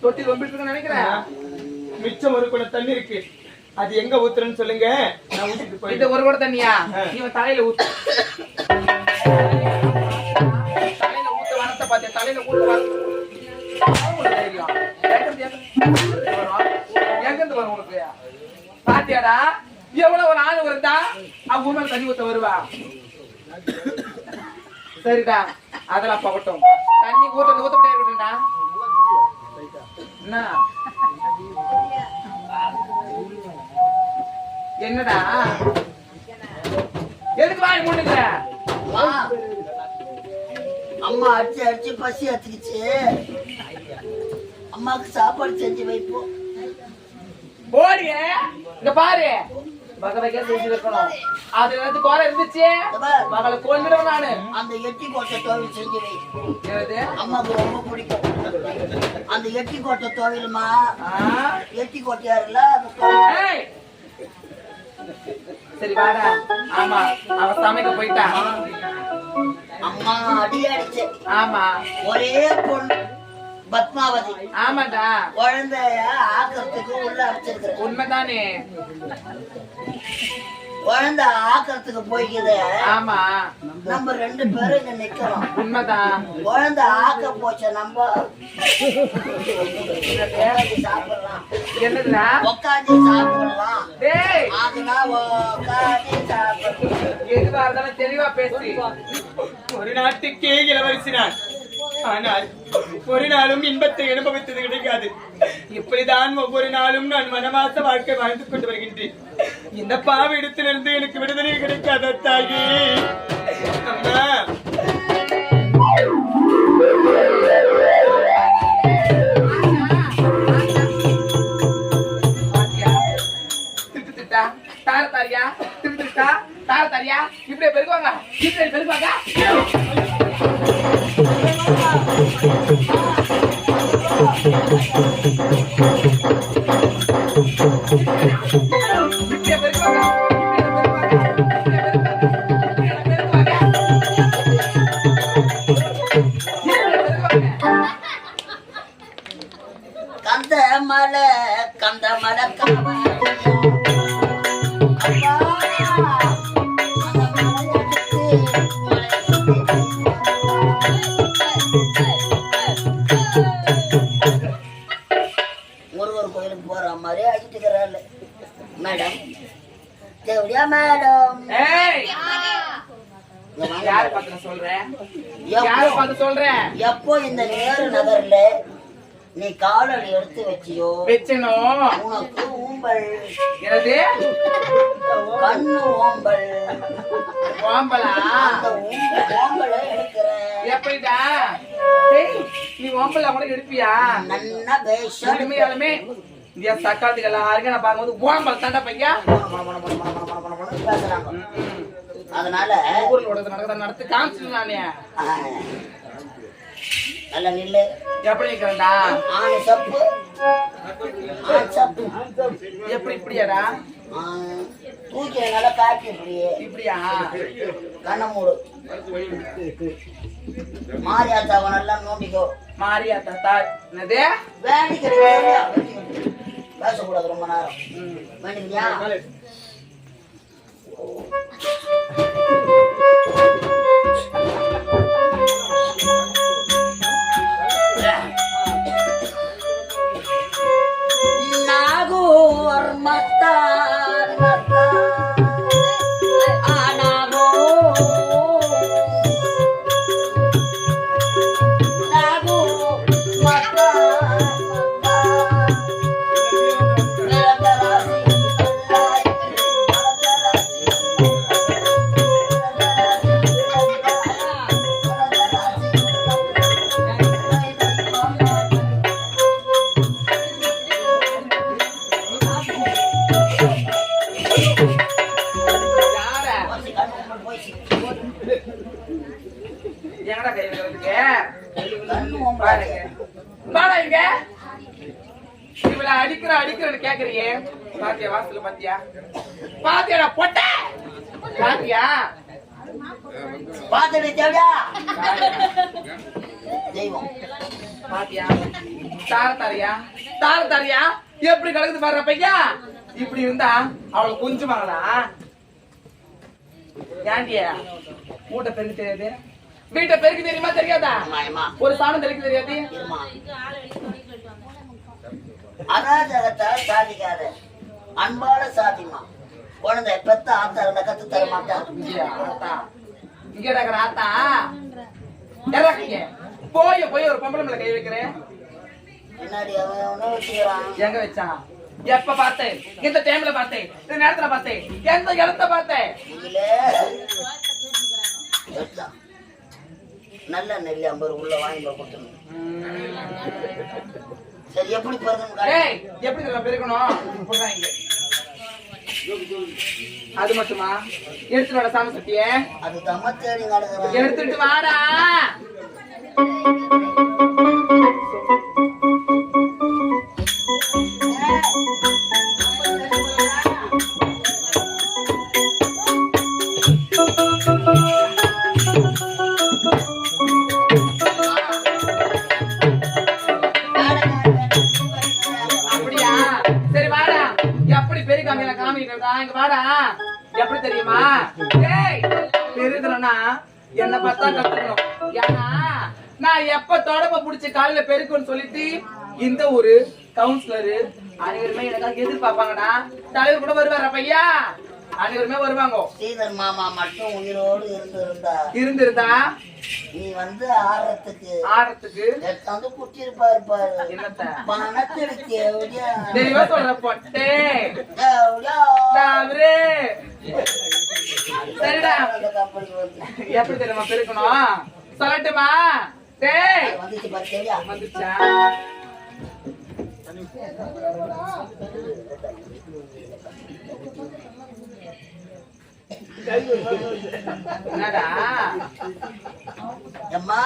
தொட்டி ரொம்ப இருக்குன்னு நினைக்கிறேன். மிச்சம் ஒரு குடம் தண்ணி இருக்கு, அது எங்க ஊத்துறேன்னு சொல்லுங்க, நான் ஊத்திட்டு போய். இந்த ஒரு குடம் தண்ணியா இவன் தலையில ஊத்து. தலையில ஊத்த வனத்தை பாத்தியா? தலையில ஊத்த எங்கிருந்து வரும் உனக்கு? பாத்தியாடா எவ்வளவு ஒரு ஆள் வருதா அவங்க ஊர்ல தண்ணி ஊத்த வருவா. சரிடா அதெல்லாம் பகட்டும். தண்ணி ஊத்த ஊத்தப்பட்டே இருக்கட்டும்டா. என்ன என்னடா எதுக்கு வாங்கி முன்னுக்குற? அம்மா அடிச்சு அடிச்சு பசி அத்துக்குச்சு, அம்மாக்கு சாப்பாடு செஞ்சு வைப்போம். போடிய இங்க பாரு, மகளை செஞ்சு வைக்கணும். அது வந்து கோலை இருந்துச்சு, மகளை கொண்டுடுவேன் நானு. அந்த எட்டி கோட்டை துவையல் செஞ்சு வை, அம்மாவுக்கு ரொம்ப பிடிக்கும். அந்த எட்டி கோட்டை துவையலுமா, எட்டி கோட்டையாருல சரி வாடா. ஆமா அவ சமைக்க போயிட்டா. அம்மா அடி அடிச்சு. ஆமா ஒரே பொண்ணு பத்மாவதி. ஆமாடா குழந்தைய ஆக்கிறதுக்கு உள்ள அடிச்சிருக்கிற. உண்மைதானே, குழந்தை ஆக்கிறதுக்கு போய்க்குது. ஆமா நம்ம ரெண்டு பேரும் இங்க நிக்கிறோம். உண்மைதான். குழந்தை ஆக்க போச்ச நம்ம சாப்பிடலாம். என்னதுடா? உட்காந்து சாப்பிடலாம். டேய் அதுனா உட்காந்து சாப்பிடலாம். எதுவா இருந்தாலும் தெளிவா பேசி. ஒரு நாட்டுக்கே இளவரசி நான், ஆனால் ஒரு நாளும் இன்பத்தை அனுபவித்தது கிடைக்காது. இப்படிதான் ஒவ்வொரு நாளும் நான் மனமாச வாழ்க்கை வாழ்ந்து கொண்டு வருகின்றேன். இந்த பாவ இடத்திலிருந்து எனக்கு விடுதலை கிடைக்காத தாயே. அம்மா தாரத்தாரியா திருத்தா தாரத்தாரியா இப்படியே பெருக்குவாங்க, இப்படியே பெருக்குவாங்க. கந்த மலை முருகர் கோயிலுக்கு போற மாதிரி அடிச்சுக்கிறாள் மேடம். தேவடியா மேடம், எப்போ இந்த நேரு நகர்ல நீ காலடி எடுத்து வச்சியோ வெச்சனும் உனக்கு ஊம்பல். என்னது? கண்ணு ஓம்பல். ஓம்பலா? அந்த ஓம்பலை எடுக்கிற. எப்படிடா? நீ ஓம்பல கூட எடுப்பியா? நல்லா பேச உண்மையாலுமே இந்த சக்காத்துக்கு எல்லாருக்கும் நான் பார்க்கும்போது ஓம்பல் தாண்டா பையா பேசுறாங்க. அதனால ஊர்ல நடத்து காமிச்சு நானே நல்ல நில்லு. எப்படி இருக்கிறேன்டா? ஆண் சப்பு எப்படி இப்படியாடா? தூக்கி நல்லா காட்டி இப்படியே இப்படியா? கண்ண மூடு. மாரியாத்தாவை நல்லா நோண்டிக்கோ. மாரியாத்தா என்னது? வேண்டிக்கிறியா? பேசக்கூடாது ரொம்ப நேரம். வேண்டிக்கிறியா? நாகூர் மத்தான் ஆனாகோ நாகூர் மத்தான் எங்கடா கை வைக்கிறதுக்கு? இவளை அடிக்கிறன்னு கேக்குறீங்க. பாத்தியா வாசல பாத்தியா? பாத்தியாடா பொட்ட? பாத்தியா? பாத்துட்டு தேவையா? தெய்வம் பாத்தியா? தார தாரியா எப்படி கிடக்குது பாரு பையா. இப்படி இருந்தா அவளை கொஞ்சுவாங்களா? ஏண்டியா வீட்டை பெருக்கு தெரியாது, வீட்டை பெருக்கு தெரியுமா தெரியாதா? ஒரு சாணம் தெளிக்க தெரியாது. அராஜகத்தை சாதிக்காத, அன்பால சாதிமா. குழந்தை பெத்த ஆத்தா இருந்த கத்து தர மாட்டான். இங்க இருக்கிற ஆத்தா போய் போய் ஒரு பொம்பளை மேல கை வைக்கிறேன். பின்னாடி அவன் வச்சுக்கிறான். எங்க வச்சான்? எப்ப பார்த்தேன்? இந்த டைம்ல பார்த்தேன், இந்த நேரத்துல பார்த்தேன், எந்த இடத்த பார்த்தேன்? நல்ல நெல்லி 50 உள்ள வாங்கி கொடுத்துருங்க. சரி எப்படி பாருங்க, எப்படி பெருக்கணும்? அது மட்டுமா? எடுத்துட்டு வாடா சாமி சட்டிய. அது தம்ம தேடி நடக்குறான். எடுத்துட்டு வாடா. அப்படியா? சரி வாடா. எப்படி பெருக்காம காமிக்கிறதா? இங்க வாடா. எப்படி தெரியுமா? பெருக்கணும்னா என்ன பார்த்தா கத்துக்கணும். ஏன்னா நான் எப்ப தொடம்ப புடிச்சு காலையில பெருக்குன்னு சொல்லிட்டு இந்த ஒரு கவுன்சிலரு அனைவருமே எனக்காக எதிர்பார்ப்பாங்கடா. தலைவர் கூட வருவார பையா, அனைவருமே வருவாங்க. ஸ்ரீதர் மாமா மட்டும் உயிரோடு இருந்திருந்தா நீ வந்து ஆறத்துக்கு வந்து குட்டிருப்பாரு பாரு. என்னத்த பணத்திற்கு தெளிவா சொல்ற பொட்டே. சரிடா, எப்படி தெரியுமா பெருக்கணும் சொல்லட்டுமா? வந்துச்சா? என்னடா அம்மா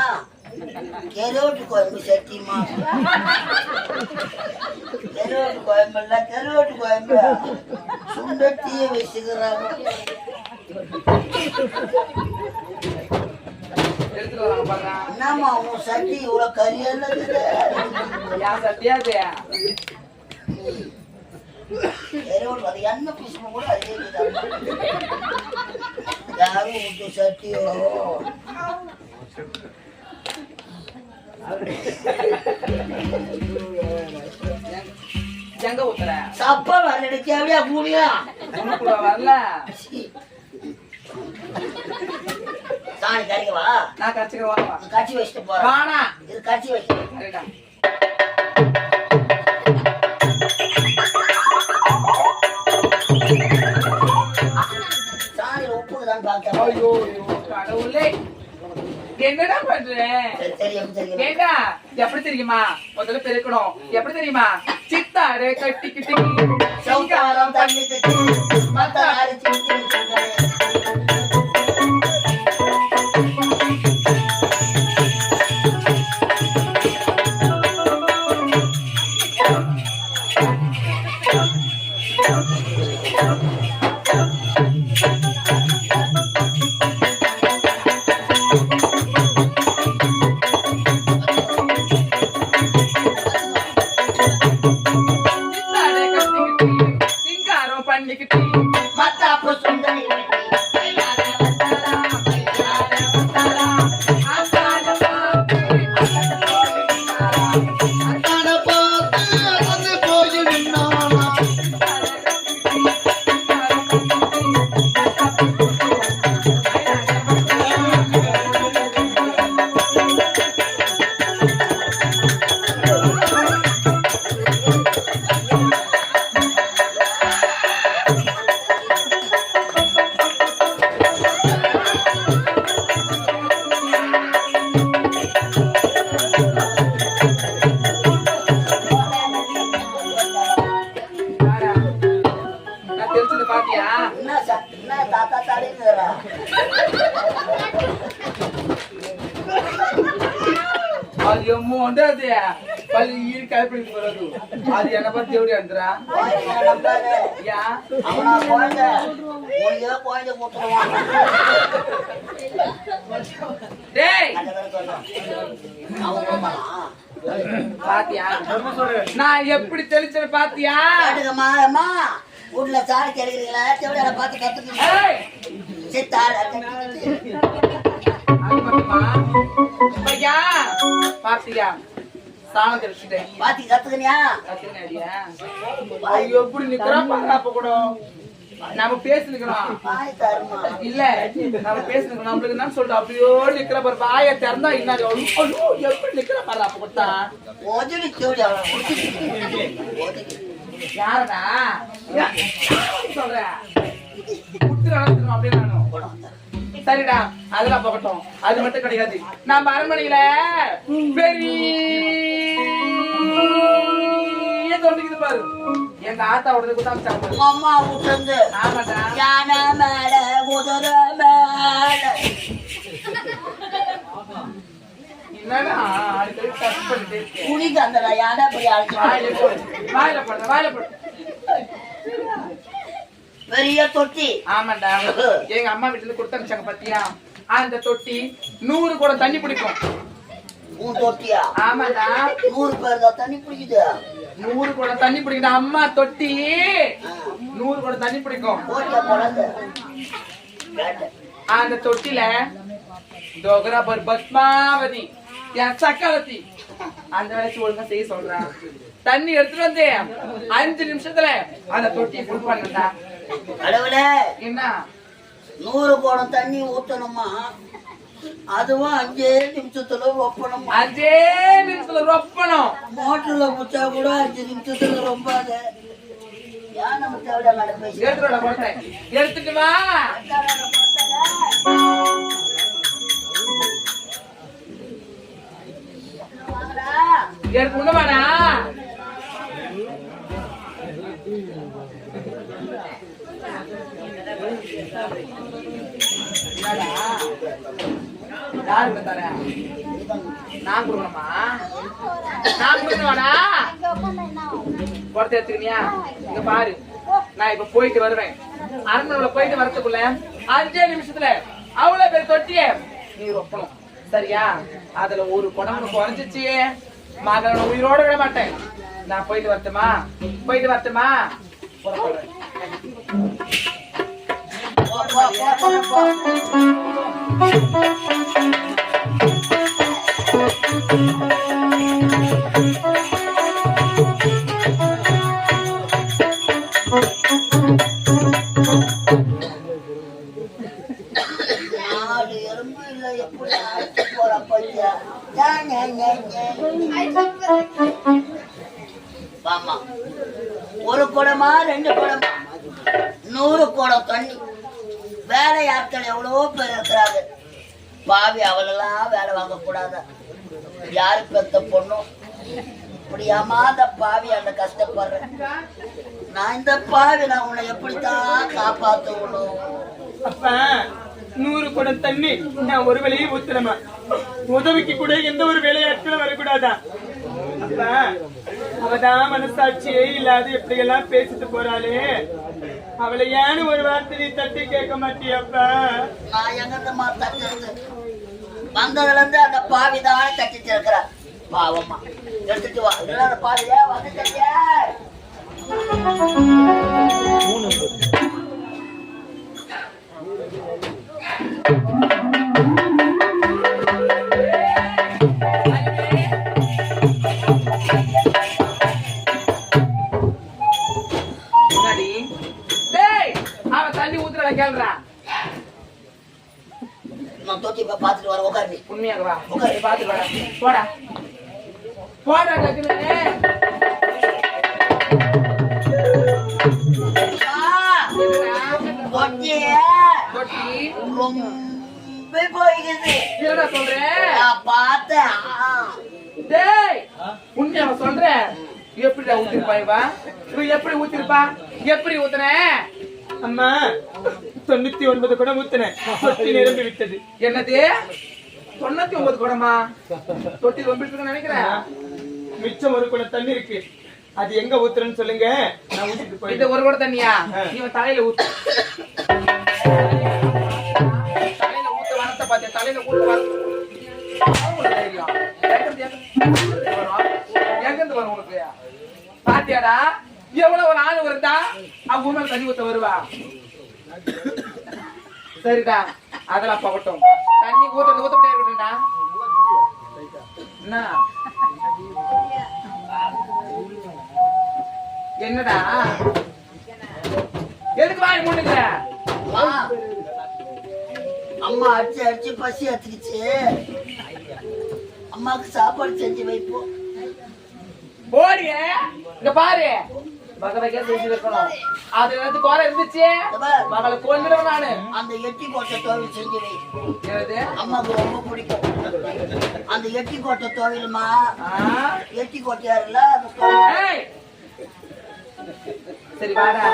கெரோட்டு கோயம்பு சட்டிமா, கெரோட்டு கோயம்பு இல்ல, கெரோட்டு கோயம்பு சுண்டட்டிய வச்சுக்கிறாங்க. என்னம்மா உன் சட்டி இவ்வளவு கரியல்ல சட்டியாது? அது என்ன பிசும கூட அதே யாரும் விட்டு சட்டியோ எங்க ஊத்துற? சப்பா வரல கேவியா கூடியா வரல. சாணி கறிக்கவா? நான் கட்சிக்கிறேன். கட்சி வச்சுட்டு போறேன். இது கட்சி வச்சு சாணியில உப்புக்குதான் பார்த்தேன். ஐயோ கடவுளே, என்னடா பண்றேன்? ஏண்டா எப்படி தெரியுமா? முதல்ல பெருக்கணும். எப்படி தெரியுமா? சித்தாரு கட்டிக்கிட்டு சௌகாரம் தண்ணி கட்டி மத்த பண்ணிக்கிட்டு மத்தாப்பு சுந்தரி கிளப்பிட்டு போறது அது என்ன பார்த்து எப்படி அனுப்புறா யா அவனா குழந்தை உனக்கு குழந்தை போட்டுருவான். டேய் அவன் பாத்தியா நான் எப்படி தெளிச்சேன் பாத்தியா கேட்டுக்கம்மா அம்மா வீட்டுல சாணி கிடைக்கிறீங்களா செவிடார பார்த்து கத்துக்கீங்க ஏய் சித்தாட அது மட்டுமா பையா பாத்தியா சாணம் தெளிச்சிட்டேன் பாத்தி கத்துக்கணியா கத்துக்கிறியா ஐயோ எப்படி நிக்கிறோம் பாரு அப்ப கூட நாம பேசிக்கணும் பாய் தருமா இல்ல நம்ம பேசிக்கணும் நம்மளுக்கு என்ன சொல்லிட்டு அப்படியோ நிக்கிற பாரு வாய திறந்தா என்ன எப்படி நிக்கிற பாரு அப்ப கொடுத்தா ஓஜடி செவிடி அவளை யாரடா சொல்ற குடுத்து நடத்துறோம் அப்படியே நானும் சரிடா அதெல்லாம் போகட்டும் அது மட்டும் கிடையாது நம்ம அரண்மனையில பெரிய தோண்டிக்குது பாரு எங்க ஆத்தாவோட குத்தாமிச்சாங்க அம்மா விட்டு ஆமாடா யானை மேல குதிரை மேல என்னடா அடிக்கடி டச் பண்ணிட்டே இருக்கேன் குடிக்கு அந்த யானை போய் வாயில அழைச்சு போடு வாயில போடு வாயில போடு பெரிய தொட்டி ஆமாண்டா எங்க அம்மா வீட்டுல இருந்து கொடுத்து அனுப்பிச்சாங்க பாத்தியா அந்த தொட்டி 100 குடம் தண்ணி பிடிக்கும் உன் தொட்டியா ஆமாண்டா 100 பேர் தான் தண்ணி பிடிக்குது 100 குடம் தண்ணி பிடிக்கும் அம்மா தொட்டி 100 குடம் தண்ணி பிடிக்கும் ஓட்டியா குழந்தை அந்த தொட்டில டோகரா பர் பத்மாவதி என் சக்காலத்தி அந்த வேலைக்கு ஒழுங்கா செய்ய சொல்றேன் தண்ணி எடுத்துட்டு வந்து 5 நிமிஷத்துல அந்த தொட்டியை ஃபுல் பண்ணா கடவுளே என்ன 100 குடம் தண்ணி ஊத்தணுமா அதுவும் 5 நிமிஷத்துல ரொப்பணும் 5 நிமிஷத்துல ரொப்பணும் மோட்டர்ல குச்சா கூட 5 நிமிஷத்துல ரொம்பாது ஏன் நம்ம தேவையா மேடம் பேசி எடுத்துட போட்டேன் எடுத்துட்டு வா எடுத்து உண்ணவாடா யாருக்கு தரேன் நான் கொடுக்கணுமா நான் கொடுக்கணுமாடா பொறுத்து எடுத்துக்கினியா இங்க பாரு நான் இப்ப போயிட்டு வருவேன் அரண்மனையில போயிட்டு வரதுக்குள்ள 5 நிமிஷத்துல அவ்வளவு பேர் தொட்டிய நீ ரொப்பணும் சரியா அதுல ஒரு குடம் குறைஞ்சிச்சு மகனை உயிரோட விட மாட்டேன் நான் போயிட்டு வரட்டுமா புறப்படுறேன் நாலு எறும்பு இல்ல எப்படி அழைச்சு போற பையா ஆமா ஒரு குடமா 2 குடமா 100 குடம் தண்ணி வேலை ஆட்கள் எவ்வளவோ பேர் இருக்கிறாங்க பாவி அவளெல்லாம் வேலை வாங்க கூடாது யாரு பெத்த பொண்ணும் இப்படியாமா அந்த பாவி அந்த கஷ்டப்படுறேன் நான் இந்த பாவி நான் உன்னை எப்படித்தான் காப்பாத்தணும் அப்ப 100 குடம் தண்ணி நான் ஒரு வேலையை ஊத்துறமா உதவிக்கு கூட எந்த ஒரு வேலையாட்களும் வரக்கூடாதா அப்ப அவதான் மனசாட்சியே இல்லாத எப்படி எல்லாம் பேசிட்டு போறாளே அவளை ஏன்னு ஒரு வார்த்தை நீ தட்டி கேட்க மாட்டியப்பா நான் எங்கிருந்தமா தட்டுறது வந்ததுல இருந்து அந்த பாவிதான் தட்டிட்டு இருக்கிற பாவம்மா எடுத்துட்டு வா இல்ல அந்த பாவியா வந்து தட்டியா தண்ணி ஊத்துற கேள்றா நான் தோட்டி போய் பாத்துட்டு வர உட்காரு உண்மையாக வா உட்காரு பாத்து வாடா போடா போடா டக்குனே தொட்டி ரொம்ப போய்க்குது என்னடா சொல்றேன் நான் பார்த்தேன் டேய் உண்மையாக சொல்றேன் எப்படிடா ஊத்திருப்பா இவ எப்படி ஊத்திருப்பா எப்படி ஊத்துனேன் அம்மா 99 குடம் ஊத்தினேன் தொட்டி நிரம்பி விட்டது என்னது 99 குடமா தொட்டி ரொம்ப நினைக்கிறேன் மிச்சம் ஒரு குடம் தண்ணி இருக்கு. அது எங்க ஊத்துறேன்னு சொல்லுங்க, நான் ஊத்திட்டு இந்த போயிட்டு. ஒரு கூட தண்ணியா இவன் தலையில ஊத்து. தலையில ஊத்த வனத்தை பார்த்தேன். தலையில ஊத்து வர எங்கிருந்து வரும் உனக்கு? பாத்தியாடா எவ்வளவு ஒரு ஆள் இருந்தா அவங்க ஊர்ல தண்ணி ஊத்த வருவா. சரிடா அதெல்லாம் போகட்டும். தண்ணி ஊத்த ஊத்த இருக்கா என்ன? என்னடா எதுக்கு வாய் மூடுங்க? அம்மா அடிச்சு அடிச்சு பசி அத்துக்குச்சு. அம்மாவுக்கு சாப்பாடு செஞ்சு வைப்போம். போடியே இங்க பாரு. பகவகே செஞ்சு வைக்கணும். அது வந்து கோர இருந்துச்சு. மகளை கொன்னுடுவேன் நானு. அந்த எட்டி கோட்டை துவையல் செஞ்சு வை. என்னது? அம்மாவுக்கு ரொம்ப பிடிக்கும் அந்த எட்டி கோட்டை துவையல்மா. எட்டி கோட்டையா இல்ல ஏய் சரி வாடா.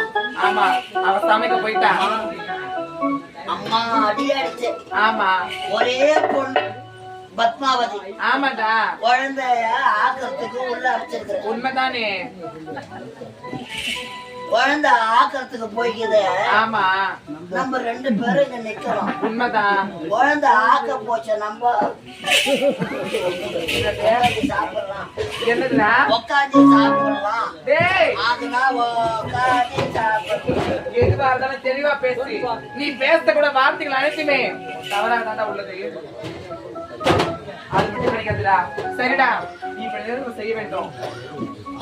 ஆமா அவ சமைக்க போயிட்டா. அம்மா அடி அடிச்சு. ஆமா ஒரே பொண்ணு பத்மாவதி. ஆமாடா குழந்தைய ஆக்கிறதுக்கு உள்ள அடிச்சிருக்கிறேன். உண்மைதானே? குழந்தை ஆக்கிறதுக்கு போய்க்குது. ஆமா நம்ம 2 பேரும் இங்க நிக்கிறோம். உண்மைதான். குழந்தை ஆக்க போச்ச நம்ம சாப்பிடலாம். என்னதுடா? உட்காந்து சாப்பிடலாம். டேய் அதுனா உட்காந்து சாப்பிடலாம். எதுவா இருந்தாலும் தெளிவா பேசு. நீ பேச கூட வார்த்தைகள் அனைத்துமே தவறாக தாண்டா உள்ளது. அது மட்டும் கிடைக்காதுடா. சரிடா நீ இப்ப செய்ய வேண்டும்.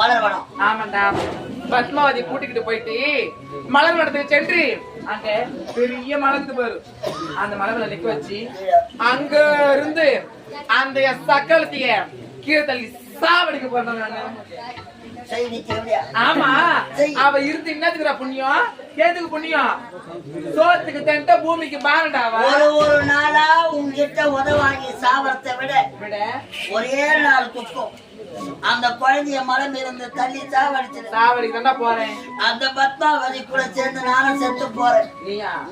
மலர் வனம். ஆமாண்டா பத்மாவதி கூட்டிக்கிட்டு போயிட்டு மலர் வனத்துக்கு சென்று அங்க பெரிய மலர்ந்து பாரு. அந்த மலர்ல நிக்க வச்சு அங்க இருந்து அந்த சக்கலத்தைய கீழே தள்ளி சாவடிக்க போறேன் நானு. ஆமா அவ இருந்து என்னதுக்குற புண்ணியம்? ஏதுக்கு புண்ணியம்? சோத்துக்கு தண்ட பூமிக்கு பாரண்டாவா? ஒரு நாளா உங்ககிட்ட உதவாங்கி சாவரத்தை விட ஒரே நாள் துக்கம். அந்த குழந்தைய மலை இருந்து தள்ளி சாவடிச்சு போறேன். அந்த பத்மாவதி கூட சேர்ந்து நானும் செத்து போறேன்.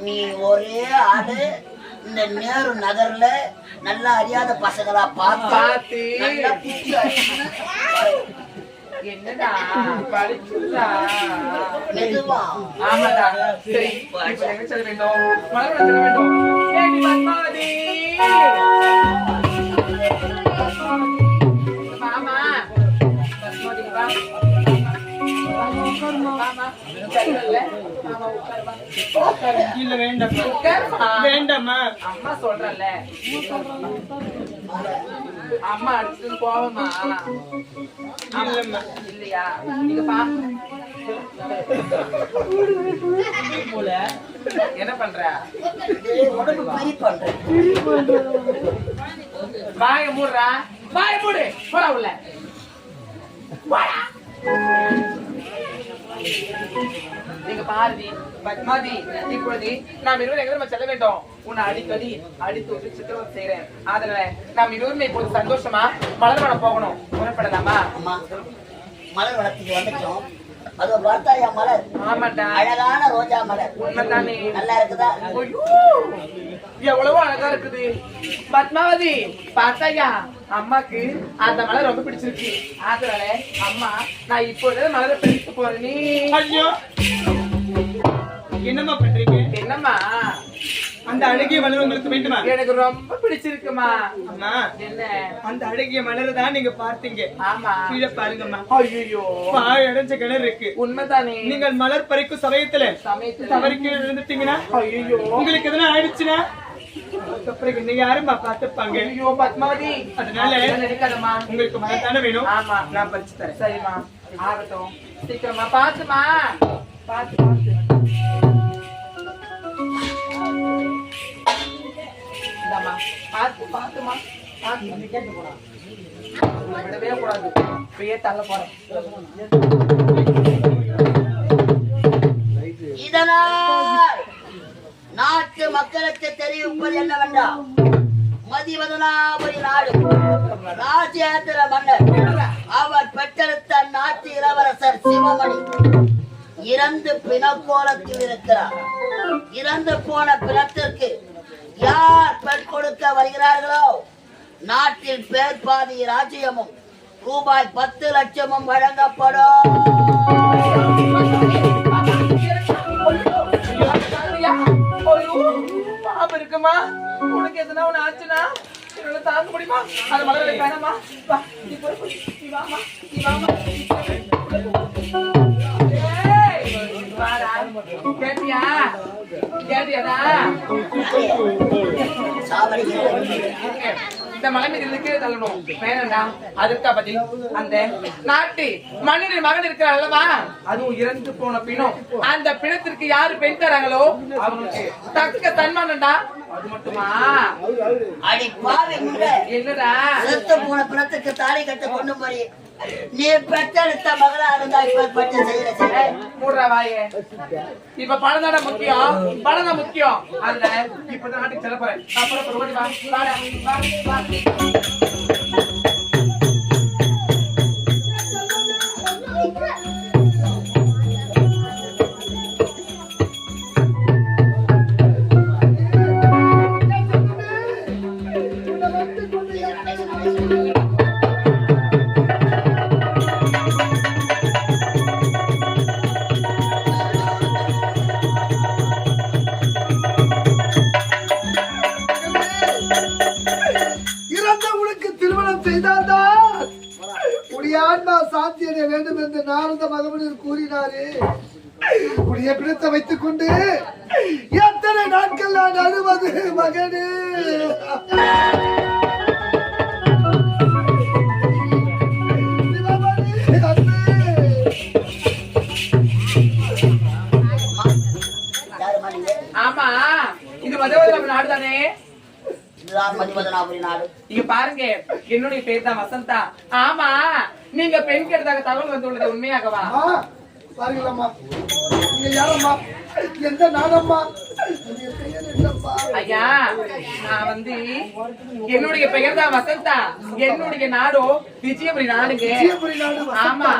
நீ ஒரே ஆளு இந்த நேரு நகர்ல நல்லா அறியாத பசங்களா பார்த்து என்னடா படிச்சுடா. மெதுவா. ஆமாடா சரி எங்க செல்ல வேண்டும்? மலர் செல்ல வேண்டும். ஏடி பத்மாவதி மாமா பத்மாவதி வா. மாமா செல்லல. மாமா உட்காருமா. இல்ல வேண்டாம் உட்காருமா. வேண்டாமா. அம்மா சொல்றல. அம்மா அடிச்சது போவமா? இல்லம்மா. இல்லையா? நீங்க பா. என்ன பண்ற? உடம்பு பிரி பண்றேன். வாய மூடுறா. வாய மூடு. போடா உள்ள. வாடா. நீங்க பாரதி பத்மாதி இப்பொழுது நாம் இருவரும் எங்க செல்ல வேண்டும்? உன்னை அடிக்கடி அடித்து விட்டு சித்திரவதை செய்யறேன். அதனால நாம் இருவருமே இப்போது சந்தோஷமா மலர் வனம் போகணும். புறப்படலாமா? மலர் வனத்துக்கு வந்துட்டோம். அது பார்த்தாயா மலர்? ஆமாண்டா அழகான ரோஜா மலர். உண்மைதானே? நல்லா இருக்குதா? எவ்வளவோ அழகா இருக்குது பத்மாவதி. பார்த்தாயா அம்மாக்கு அந்த மலர் ரொம்ப பிடிச்சிருக்கு. அதனால அம்மா நான் இப்பொழுது மலரை பிடிக்க போறேன். நீ ஐயோ என்னம்மா பண்றீங்க? என்னம்மா அந்த அழகிய மலர் உங்களுக்கு வேண்டுமா? எனக்கு ரொம்ப பிடிச்சிருக்குமா. அம்மா என்ன அந்த அழகிய மலரை தான் நீங்க பார்த்தீங்க. ஆமா கீழே பாருங்கம்மா. ஐயோ பாய் அடைஞ்ச கிணறு இருக்கு. உண்மைதானே? நீங்கள் மலர் பறிக்கும் சமயத்துல தவறி கீழே விழுந்துட்டீங்கன்னா ஐயோ உங்களுக்கு எதனா ஆயிடுச்சுன்னா அதுக்கப்புறம் நீங்க யாருமா பாத்துப்பாங்க? ஐயோ பத்மாவதி அதனால நினைக்காதம்மா. உங்களுக்கு மலர் தானே வேணும். ஆமா நான் பறிச்சு தரேன். சரிம்மா ஆகட்டும். சீக்கிரமா பாத்துமா. பாத்து பாத்து இந்தாம்மா. பாத்து பாத்துமா. விடவே கூடாது. இப்பயே தள்ள போறேன். இதனால் நாட்டு மக்களுக்கு தெரிவிப்பது என்னவென்றால் மதிவதனாபுரி நாடு ராஜேந்திர மன்னர் அவர் பெற்றெடுத்த நாட்டு இளவரசர் சிவமணி இறந்து பிணக்கோலத்தில் இருக்கிறார். இறந்து போன பிணத்திற்கு யார் பெண் கொடுக்க வருகிறார்களோ நாட்டில் பேர்பாதி ராஜ்யமும் ரூபாய் 10 லட்சமும் வழங்கப்படும். பாப்பா இருக்குமா உனக்கு எதுனா ஒண்ணு ஆச்சுன்னா என்னால தாங்க முடியுமா? அது மலர வேணாமா? வா நீ போய் நீ வாமா நீ வாமா. கேட்டியா கேட்டியாடா? இந்த மலை மீது இருந்து கீழே தள்ளணும் வேணாண்டா. அதற்கா பதில் அந்த நாட்டு மண்ணின் மகன் இருக்கிற அல்லவா, அதுவும் இறந்து போன பிணம். அந்த பிணத்திற்கு யாரு பெண் தராங்களோ அவங்களுக்கு தக்க தன்மானண்டா. அது மட்டுமா? அடி பாவி முண்டை, என்னடா செத்து போன பிணத்துக்கு தாலி கட்ட கொண்டு போய் நீ பெற்றெடுத்த மகளா இருந்தா இப்ப பட்டு செய்யற மூடுற வாயே. இப்ப பணம் தானே முக்கியம், பணம் தான் முக்கியம். அதுல இப்பதான் நாட்டுக்கு செல்ல போறேன். அப்புறம் ஓடி வா வாடா வா வா. சாத்தியடைய வேண்டும் என்று நாரத மகமனில் கூறினாரே. உடைய பிணத்தை வைத்துக் கொண்டு எத்தனை நாட்கள் நான் அழுவது மகனே. ஆமா இது மதவதம் நாடு தானே. இங்க பாருங்க என்னுடைய பேர் தான் வசந்தா. ஆமா நீங்க பெண் கேட்டதாக தகவல் வந்துள்ளது உண்மையாகவா? பாருங்களம்மா நீங்க யாரம்மா, எந்த நாடம்மா? ஐயா நான் வந்து என்னுடைய பெயர் தான் வசந்தா. என்னுடைய நாடோ விஜயபுரி நாடுங்க. விஜயபுரி நாடு. ஆமா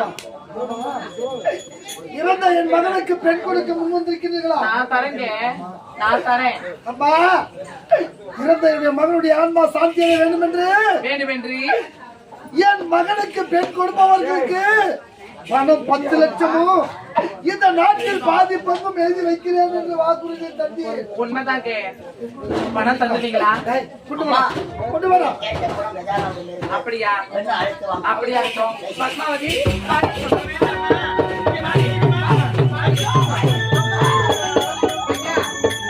இறந்த என் மகனுக்கு பெண் கொடுக்க முன் வந்திருக்கிறீர்களா? நான் தரேங்க, நான் தரேன். அம்மா இறந்த என்னுடைய மகனுடைய ஆன்மா சாந்தியாக வேண்டும் என்று என் மகனுக்கு பெண் கொடுப்பவர்களுக்கு பணம் 10 லட்சமும் இந்த நாட்டில் பாதி பங்கும் எழுதி வைக்கிறேன் என்று வாக்குறுதி தந்தி. உண்மைதாங்க. பணம் தந்துட்டீங்களா? கொண்டு வர. அப்படியா அப்படியா இருக்கும். பத்மாவதி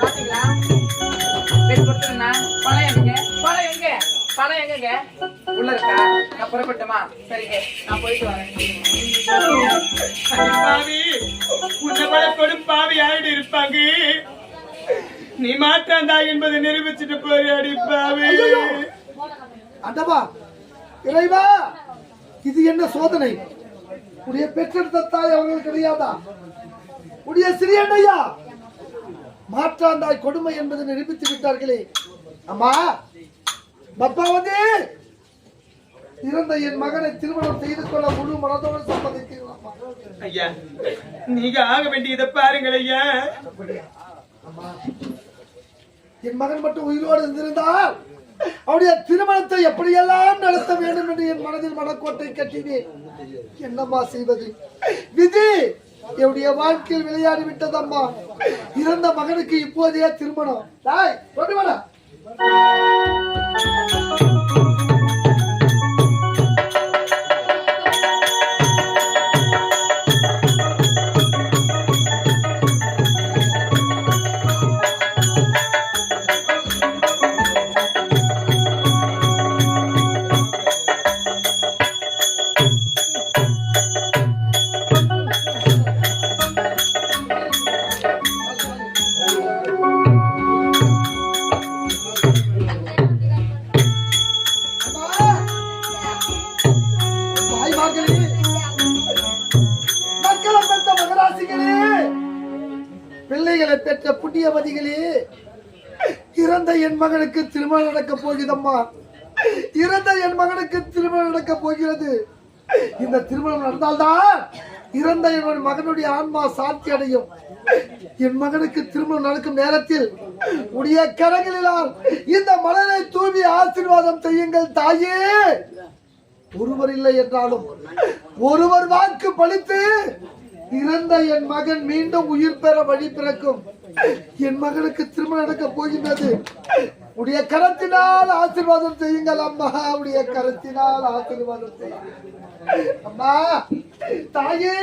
பாத்தீங்களா பெண் கொடுத்துருந்தா பணம் எங்க பணம் எங்க பணம் எங்க உள்ள இருக்கா? நான் புறப்பட்டுமா? சரிங்க நான் போயிட்டு வரேன். பாவி உன்னை கொடுப்பாவி ஆயிடு இருப்பாங்க. நீ மாற்றாந்தா என்பதை நிரூபிச்சுட்டு போய் அடிப்பாவி. அடவா இறைவா, இது என்ன சோதனை? உடைய பெற்றெடுத்த தாய் அவர்கள் கிடையாதா? உடைய சிறியண்ணையா மாற்றாந்தாய் கொடுமை என்பதை நிரூபித்து விட்டார்களே. அம்மா பப்பா வந்து இறந்த என் மகனை திருமணம் செய்து கொள்ள முழு மனதோடு சம்மதிக்கிறேன். ஐயா நீங்க ஆக வேண்டியதை பாருங்கள் ஐயா. என் மகன் மட்டும் உயிரோடு இருந்திருந்தால் அவருடைய திருமணத்தை எப்படியெல்லாம் நடத்த வேண்டும் என்று என் மனதில் மனக்கோட்டை கட்டினேன். என்னம்மா செய்வது? விதி என்னுடைய வாழ்க்கையில் விளையாடி விட்டதம்மா. இறந்த மகனுக்கு இப்போதைய திருமணம். கொண்டு வர. பிள்ளைகளை பெற்ற புண்ணியவதிகளே, இறந்த என் மகனுக்கு திருமணம் நடக்க போகிறதம்மா. இறந்த என் மகனுக்கு திருமணம் நடக்க போகிறது. இந்த திருமணம் நடந்தால்தான் இறந்த என் மகனுடைய ஆன்மா சாந்தி அடையும். என் மகனுக்கு திருமணம் நடக்கும் நேரத்தில் உடைய கரங்களிலால் இந்த மலரை தூவி ஆசீர்வாதம் செய்யுங்கள் தாயே. ஒருவர் இல்லை என்றாலும் ஒருவர் வாக்கு பலித்து இறந்த என் மகன் மீண்டும் உயிர் பெற வழி பிறக்கும். என் மகனுக்கு திருமணம் நடக்க போகின்றது. உடைய கரத்தினால் ஆசீர்வாதம் செய்யுங்கள் அம்மா. உடைய கரத்தினால் ஆசீர்வாதம் செய்யுங்கள் அம்மா. தாயே